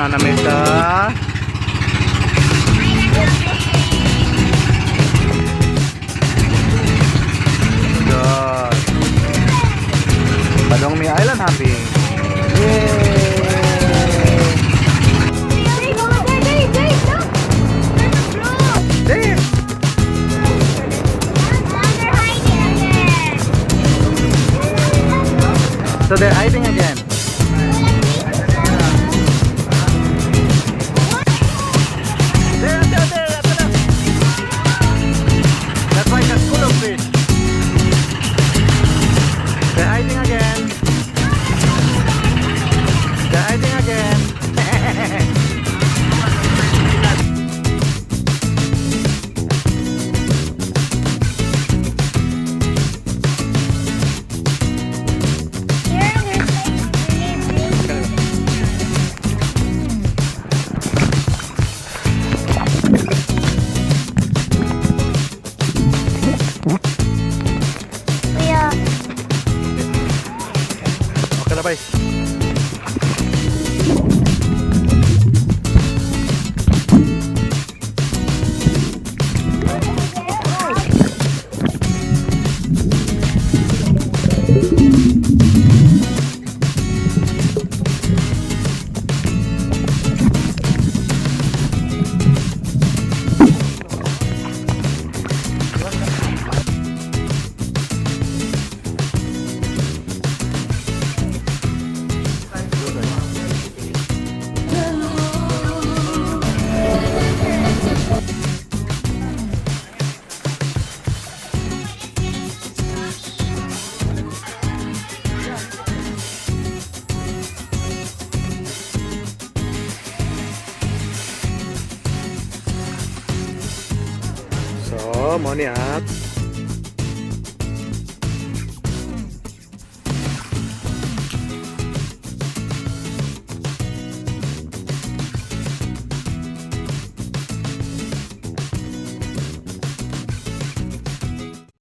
na may sa God. Padong may island hopping. Yay! There! So they're hiding again. There. That's like a school of fish. They're hiding again. They're hiding again. Okay na, bye. So, mo ni at